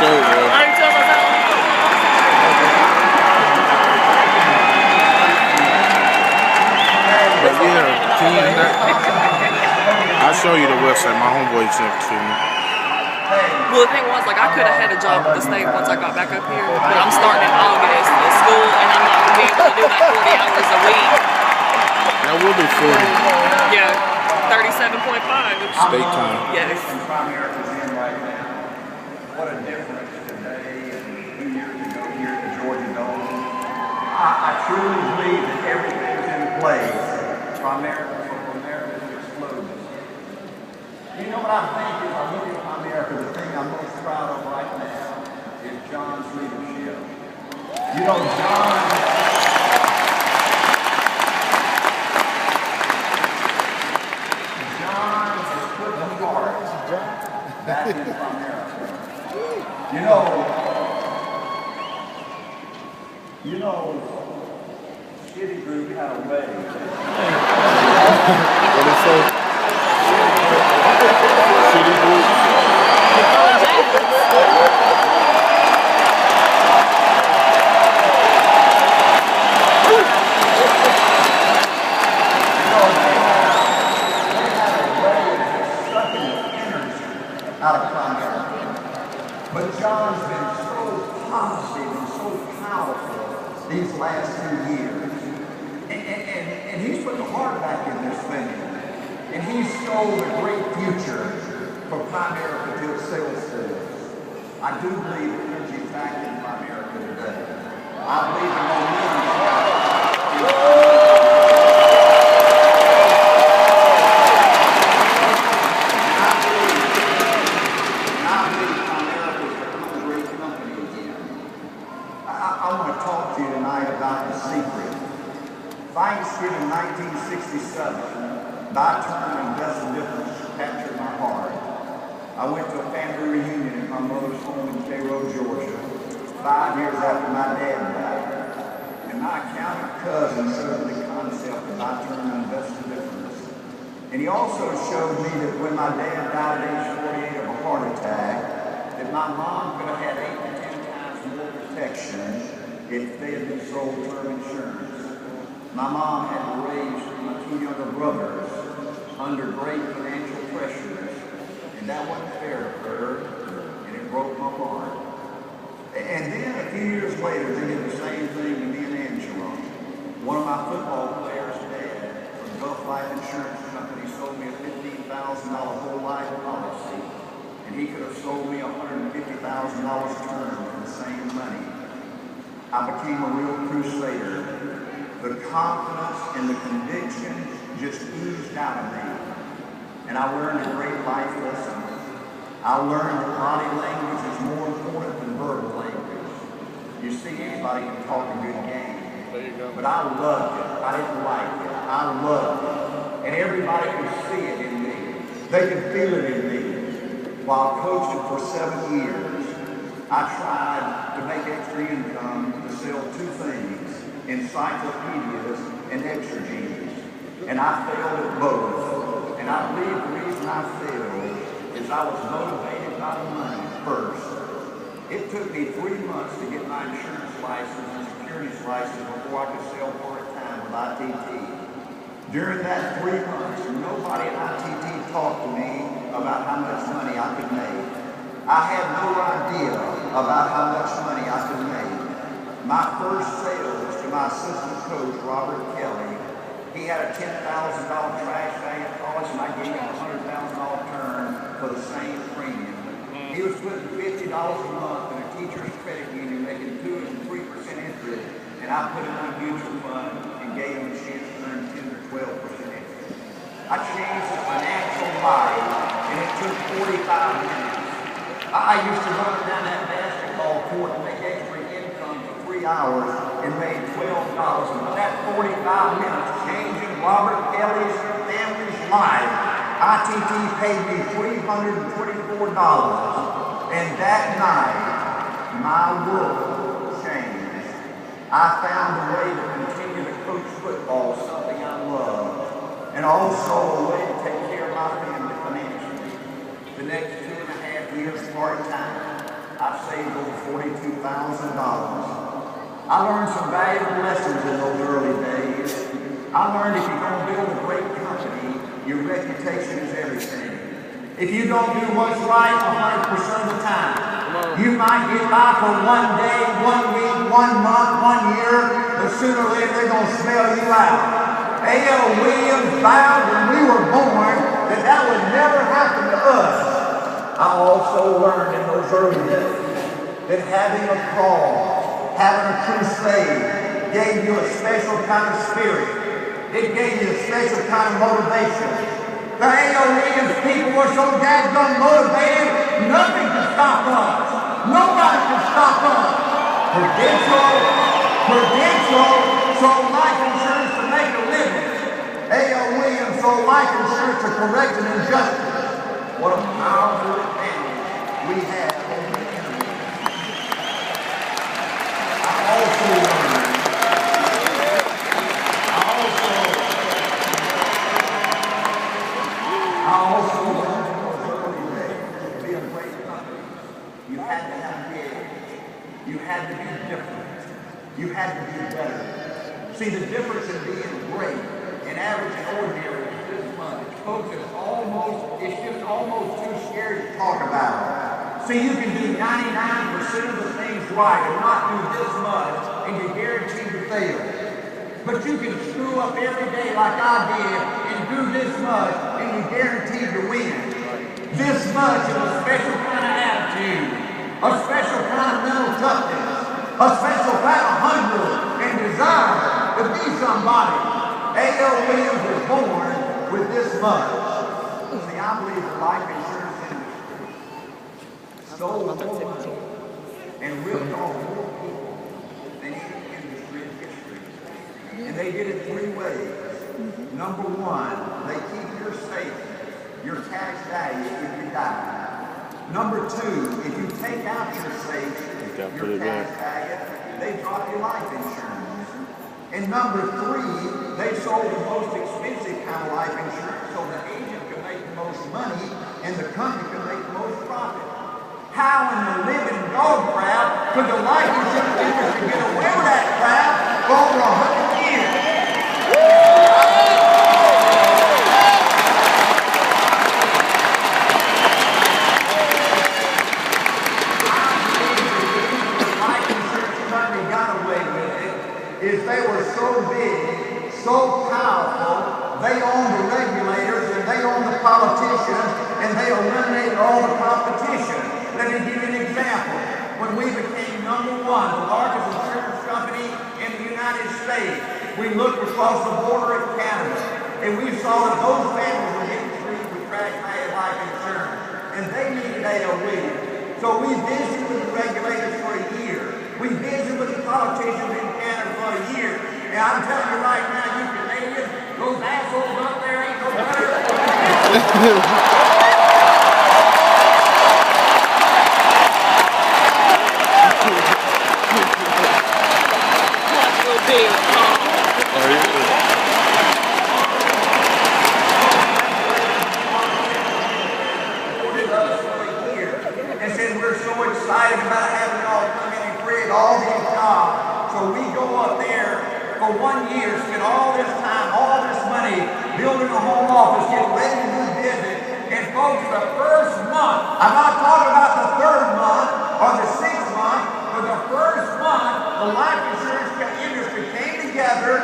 shirt, bro. But yeah, I'll show you the website. My homeboy sent it to me. Well, the thing was, like, I could have had a job at the state once I got back up here, but I'm starting in August at school, and I'm not going to be able to do that 40 hours a week. That will be 40. Yeah, 37.5. State time. Yes. Primerica's in right now. What a difference today and 2 years ago here at the Georgia Dome. I truly believe that everything's in place. Primerica for America explodes. You know what I think is, I look at Primerica, the thing I'm most proud of right now is John's leadership. You know, John has put the heart back in Primerica. You know, Shitty Group had a wedding. What is it? City Group. Out of Primerica. But John's been so positive and so powerful these last 2 years. And he's put the heart back in this thing. And he's sold a great future for Primerica to excel stores. I do believe the energy's back in Primerica today. I believe the momentum is back. I want to talk to you tonight about the secret. Thanksgiving 1967, my term and best difference captured my heart. I went to a family reunion at my mother's home in Cairo, Georgia, 5 years after my dad died. And my accountant cousin showed me the concept of my term and best difference. And he also showed me that when my dad died at age 48 of a heart attack, that my mom could have had 8 to 10 times more protection if they had been sold term insurance. My mom had to raise my 2 younger brothers under great financial pressures, and that wasn't fair to her, and it broke my heart. And then a few years later, they did the same thing to me and Angela. One of my football players' dad from Gulf Life Insurance Company sold me a $15,000 whole life policy, and he could have sold me $150,000 term for the same money. I became a real crusader. The confidence and the conviction just oozed out of me. And I learned a great life lesson. I learned that body language is more important than verbal language. You see, anybody can talk a good game. There you go. But I loved it. I didn't like it. I loved it. And everybody could see it in me. They could feel it in me. While coaching for 7 years, I tried to make extra income to sell 2 things, encyclopedias and exergenes. And I failed at both. And I believe the reason I failed is I was motivated by the money first. It took me 3 months to get my insurance license and securities license before I could sell part-time with ITT. During that 3 months, nobody at ITT talked to me about how much money I could make. I had no idea about how much money I could make. My first sale was to my assistant coach, Robert Kelly. He had a $10,000 trash bag at college, and I gave him a $100,000 term for the same premium. He was putting $50 a month in a teacher's credit union, making 2 and 3% interest, and I put him in a mutual fund and gave him a chance to earn 10 or 12% interest. I changed his financial life, and it took 45 minutes. I used to run down that basketball court and make extra income for 3 hours and made $12. But that 45 minutes changing Robert Kelly's family's life, ITT paid me $324. And that night, my world changed. I found a way to continue to coach football, something I love, and also a way to take care of my family financially. The next 2.5 years part-time, I've saved over $42,000. I learned some valuable lessons in those early days. I learned if you're going to build a great company, your reputation is everything. If you don't do what's right 100% of the time, you might get by for one day, 1 week, 1 month, 1 year, but sooner or later they're going to smell you out. A.L. Williams vowed when we were born that would never happen to us. I also learned in those early days that having a call, having a crusade gave you a special kind of spirit. It gave you a special kind of motivation. The A.L. Williams people were so dadgum motivated, nothing could stop us. Nobody could stop us. Prudential sold life insurance to make a living. A.L. Williams sold life insurance to correct an injustice. What a powerful advantage we have over the enemy. I also learned in those early days to be a great company, you had to have the edge. You had to be different. You had to be better. See, the difference in being great and average and ordinary is this much. Folks, it's just almost too scary to talk about. See, you can do 99% of the things right and not do this much, and you're guaranteed to fail. But you can screw up every day like I did and do this much, and you're guaranteed to win. This much is a special kind of attitude, a special kind of mental toughness, a special kind of hunger and desire to be somebody. A.L. Williams was born with this much. See, I believe the life insurance industry stole more money and ripped off more people than any industry in history. And they did it 3 ways. Number 1, they keep your savings, your cash value if you die. Number 2, if you take out your savings, your cash value, they drop your life insurance. And number 3, they sold the most expensive kind of life insurance so the agent could make the most money and the company could make the most profit. How in the living dog crap could the life insurance industry get away with that crap for over 100 years? Is they were so big, so powerful, they owned the regulators and they owned the politicians and they eliminated all the competition. Let me give you an example. When we became #1, the largest insurance company in the United States, we looked across the border at Canada and we saw that those families were getting treated with crash-pay life insurance and they needed A.L. Williams. So we visited with the regulators for a year. We visited with the politicians in Canada for a year. And I'm telling you right now, you Canadians, those assholes up there ain't no better. And said we're so excited about having y'all come in and create all these jobs. So we go up there for 1 year, spend all this time, all this money, building a home office, get ready to do business. And folks, the first month, I'm not talking about the 3rd month or the 6th month, but the first month, the life insurance industry came together.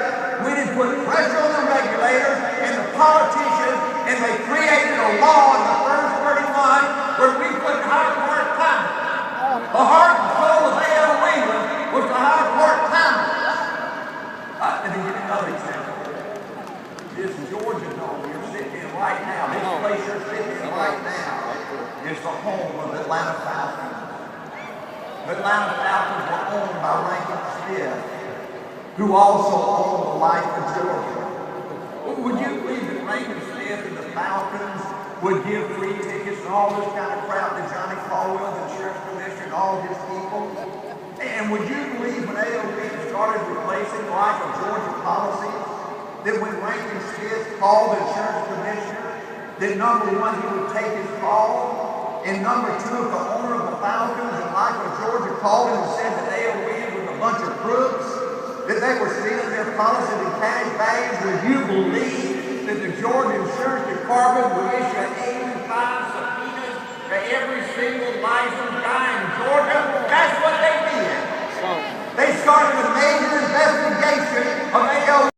We didn't put pressure on the regulators and the politicians, and they created a law in the first 30 months where we couldn't hire part-time. The heart and soul of A.L. Williams was to hire part-timers. Let me give you another example. This Georgia Dome you're sitting in right now, this place you're sitting in right now, is the home of the Atlanta Falcons. The Atlanta Falcons were owned by Rankin Smith, who also owned the life of Georgia. Would you believe that Rankin Smith and the Falcons would give free tickets and all this kind of crap to Johnny Caldwell, the insurance commissioner, and all his people? And would you believe when A.L. Williams started replacing the life of Georgia policies, that when Rankin Smith called the insurance commissioner, that #1 he would take his call? in number 2, if the owner of the Falcons in Michael, Georgia called him and said that they were with a bunch of crooks, that they were stealing their policies and cash bags, would you believe that the Georgia Insurance Department would issue 85 subpoenas to every single licensed guy in